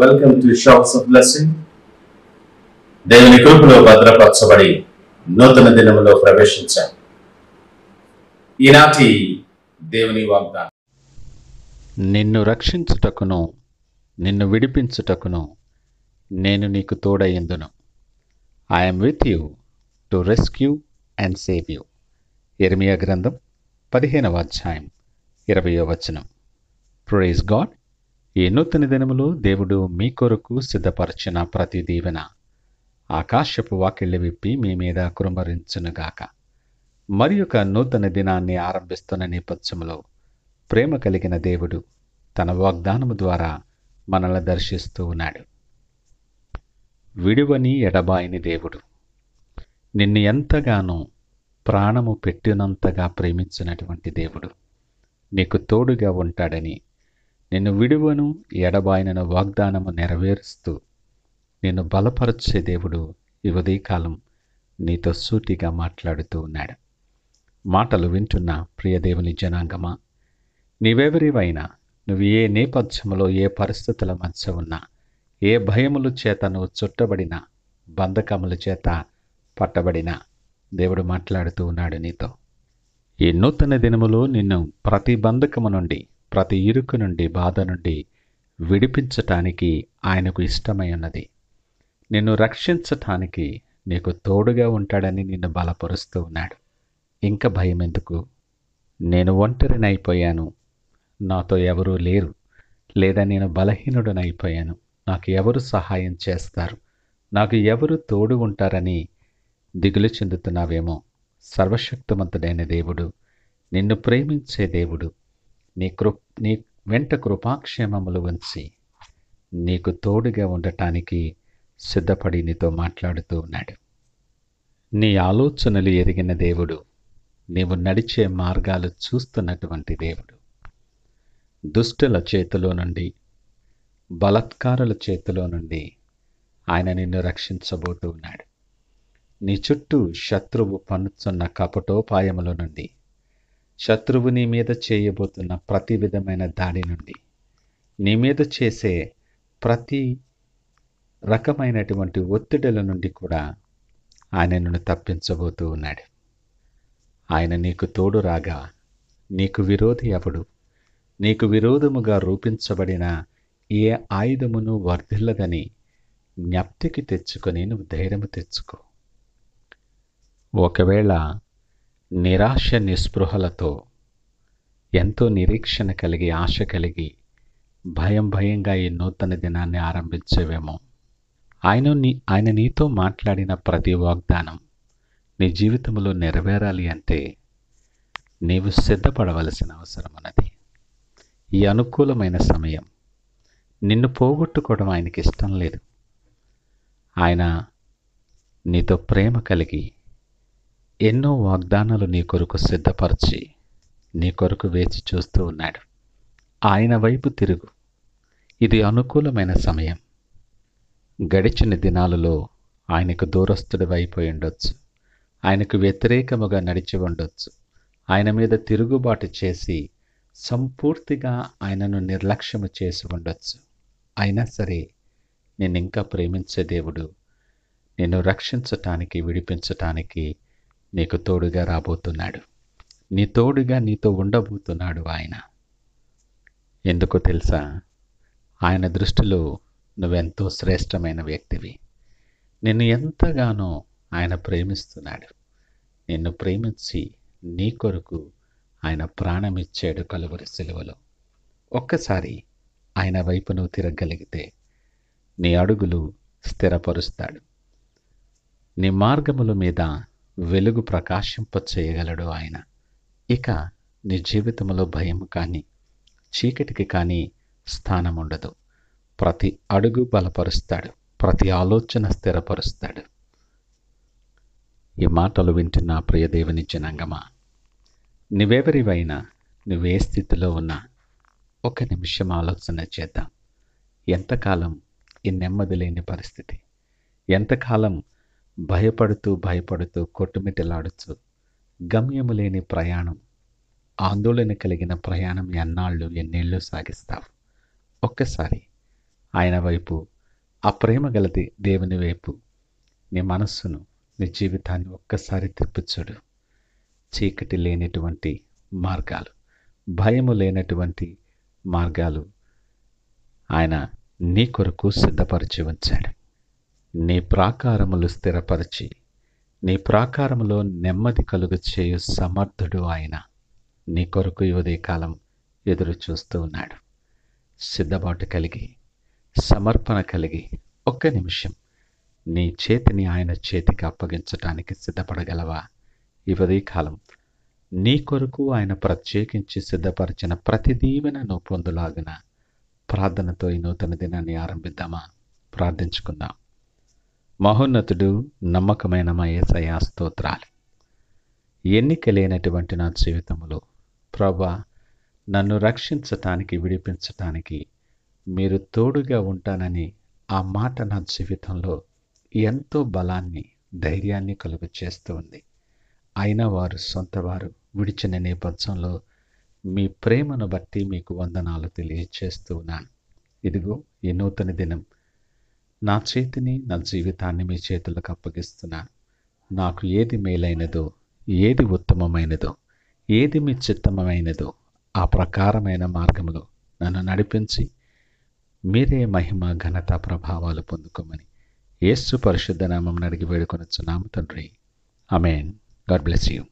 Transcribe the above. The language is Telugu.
Welcome to shops of blessing. దేవుని కృపలో భద్రపరచబడి నూతన దినములో ప్రవేశించాం. ఈనాటి దేవుని వాగ్దానం. నిన్ను రక్షించుటకును నిన్ను విడిపించుటకును నేను నీకు తోడయ్యుందును. I'm with you to rescue and save you. యెరెమీయా గ్రంథం 15వ అధ్యాయం 20వ వచనం. Praise God. ఈ నూతన దినములో దేవుడు మీ కొరకు సిద్ధపరచిన ప్రతి దీవెన ఆకాశపు వాకిళ్ళు విప్పి మీ మీద కురుమరించునుగాక. మరి ఒక నూతన దినాన్ని ఆరంభిస్తున్న నేపథ్యంలో ప్రేమ కలిగిన దేవుడు తన వాగ్దానము ద్వారా మనల్ని దర్శిస్తూ ఉన్నాడు. విడువని ఎడబాయని దేవుడు, నిన్ను ఎంతగానో ప్రాణము పెట్టినంతగా ప్రేమించినటువంటి దేవుడు నీకు తోడుగా ఉంటాడని, నిన్ను విడువను ఎడబాయనను వాగ్దానము నెరవేరుస్తూ నిన్ను బలపరిచే దేవుడు ఈ ఉదయకాలం నీతో సూటిగా మాట్లాడుతూ ఉన్నాడు. మాటలు వింటున్న ప్రియ దేవుని జనాంగమా, నీవెవరివైనా, నువ్వు ఏ నేపథ్యంలో ఏ పరిస్థితుల మధ్య ఉన్నా, ఏ భయముల చేత నువ్వు చుట్టబడిన, బంధకముల చేత పట్టబడిన, దేవుడు మాట్లాడుతూ ఉన్నాడు నీతో. ఈ నూతన దినములో నిన్ను ప్రతి బంధకము నుండి, ప్రతి ఇరుకు నుండి, బాధ నుండి విడిపించటానికి ఆయనకు ఇష్టమై ఉన్నది. నిన్ను రక్షించటానికి నీకు తోడుగా ఉంటాడని నిన్ను బలపరుస్తూ ఉన్నాడు. ఇంకా భయం ఎందుకు? నేను ఒంటరినైపోయాను, నాతో ఎవరూ లేరు, లేదా నేను బలహీనుడనైపోయాను, నాకు ఎవరు సహాయం చేస్తారు, నాకు ఎవరు తోడు ఉంటారని దిగులు చెందుతున్నావేమో. సర్వశక్తిమంతుడైన దేవుడు, నిన్ను ప్రేమించే దేవుడు, నీ వెంట కృపాక్షేమములు ఉంచి నీకు తోడుగా ఉండటానికి సిద్ధపడి నీతో మాట్లాడుతూ ఉన్నాడు. నీ ఆలోచనలు ఎరిగిన దేవుడు, నీవు నడిచే మార్గాలు చూస్తున్నటువంటి దేవుడు, దుష్టుల చేతిలో నుండి, బలాత్కారుల చేతిలో నుండి ఆయన నిన్ను రక్షించబోతూ ఉన్నాడు. నీ చుట్టూ శత్రువు పన్నుతున్న కపటోపాయముల నుండి, శత్రువు నీ మీద చేయబోతున్న ప్రతి విధమైన దాడి నుండి, నీ మీద చేసే ప్రతి రకమైనటువంటి ఒత్తిడుల నుండి కూడా ఆయన నిన్ను తప్పించబోతూ ఉన్నాడు. ఆయన నీకు తోడు రాగా నీకు విరోధి ఎవడు? నీకు విరోధముగా రూపించబడిన ఏ ఆయుధమును వర్ధిల్లదని జ్ఞప్తికి తెచ్చుకొని నువ్వు ధైర్యము తెచ్చుకో. ఒకవేళ నిరాశ నిస్పృహలతో ఎంతో నిరీక్షణ కలిగి, ఆశ కలిగి, భయంగా ఈ నూతన దినాన్ని ఆరంభించేవేమో. ఆయన నీతో మాట్లాడిన ప్రతి వాగ్దానం నీ జీవితంలో నెరవేరాలి అంటే నీవు సిద్ధపడవలసిన అవసరం ఉన్నది. ఈ అనుకూలమైన సమయం, నిన్ను పోగొట్టుకోవడం ఆయనకి ఇష్టం లేదు. ఆయన నీతో ప్రేమ కలిగి ఎన్నో వాగ్దానాలు నీ కొరకు సిద్ధపరిచి నీ కొరకు వేచి చూస్తూ ఉన్నాడు. ఆయన వైపు తిరుగు. ఇది అనుకూలమైన సమయం. గడిచిన దినాలలో ఆయనకు దూరస్తుడి అయిపోయి ఉండొచ్చు, ఆయనకు వ్యతిరేకముగా నడిచి ఉండొచ్చు, ఆయన మీద తిరుగుబాటు చేసి సంపూర్తిగా ఆయనను నిర్లక్ష్యము చేసి ఉండొచ్చు. అయినా సరే నేను ఇంకా ప్రేమించే దేవుడు నిన్ను రక్షించటానికి, విడిపించటానికి నీకు తోడుగా రాబోతున్నాడు. నీ తోడుగా నీతో ఉండబోతున్నాడు ఆయన. ఎందుకో తెలుసా? ఆయన దృష్టిలో నువ్వెంతో శ్రేష్టమైన వ్యక్తివి. నిన్ను ఎంతగానో ఆయన ప్రేమిస్తున్నాడు. నిన్ను ప్రేమించి నీ కొరకు ఆయన ప్రాణమిచ్చాడు కలువరి సిలువలో. ఒక్కసారి ఆయన వైపు నువ్వు తిరగలిగితే నీ అడుగులు స్థిరపరుస్తాడు. నీ మార్గముల మీద వెలుగు ప్రకాశింప చేయగలడు ఆయన. ఇక నీ జీవితంలో భయం కానీ, చీకటికి కానీ స్థానం ఉండదు. ప్రతి అడుగు బలపరుస్తాడు, ప్రతి ఆలోచన స్థిరపరుస్తాడు. ఈ మాటలు వింటున్న ప్రియ దేవుని జనాంగమా, నువ్వెవరివైనా, నువ్వే స్థితిలో ఉన్నా ఒక నిమిషం ఆలోచన చేద్దాం. ఎంతకాలం ఈ నెమ్మది లేని పరిస్థితి? ఎంతకాలం భయపడుతూ కొట్టుమిట్టలాడుతూ గమ్యము లేని ప్రయాణం, ఆందోళన కలిగిన ప్రయాణం ఎన్నేళ్ళు సాగిస్తావు? ఒక్కసారి ఆయన వైపు, ఆ ప్రేమ గల దేవుని వైపు నీ మనస్సును, నీ జీవితాన్ని ఒక్కసారి తిప్పుచుడు. చీకటి లేనటువంటి మార్గాలు, భయము లేనటువంటి మార్గాలు ఆయన నీ కొరకు సిద్ధపరిచి ఉంచాడు. నీ ప్రాకారములు స్థిరపరిచి, నీ ప్రాకారములో నెమ్మది కలుగు చేయు సమర్థుడు ఆయన. నీ కొరకు ఈ ఉదయకాలం ఎదురు చూస్తూ ఉన్నాడు. సిద్ధపాటు కలిగి, సమర్పణ కలిగి, ఒక్క నిమిషం నీ చేతిని ఆయన చేతికి అప్పగించటానికి సిద్ధపడగలవా? ఈ ఉదయకాలం నీ కొరకు ఆయన ప్రత్యేకించి సిద్ధపరిచిన ప్రతి దీవెన నువ్వు పొందులాగున ప్రార్థనతో ఈ నూతన దినాన్ని ఆరంభిద్దామా? ప్రార్థించుకుందాం. మహోన్నతుడు, నమ్మకమైన మా యేసయ్యా స్తోత్రాలు. ఎన్నిక లేనటువంటి నా జీవితంలో ప్రభువా, నన్ను రక్షించటానికి, విడిపించటానికి మీరు తోడుగా ఉంటానని ఆ మాట నా జీవితంలో ఎంతో బలాన్ని, ధైర్యాన్ని కలుగు చేస్తూ ఉంది. అయినా వారు సొంతవారు విడిచిన నేపథ్యంలో మీ ప్రేమను బట్టి మీకు వందనాలు తెలియచేస్తూ ఉన్నాను. ఇదిగో ఈ నూతన దినం నా చేతిని, నా జీవితాన్ని మీ చేతులకు అప్పగిస్తున్నాను. నాకు ఏది మేలైనదో, ఏది ఉత్తమమైనదో, ఏది మీ చిత్తమైనదో ఆ ప్రకారమైన మార్గంలో నన్ను నడిపించి మీరే మహిమ, ఘనత, ప్రభావాలు పొందుకోమని యేసు పరిశుద్ధ నామమున అడిగి వేడుకొనుచున్నాము తండ్రి. ఆమేన్. God bless you.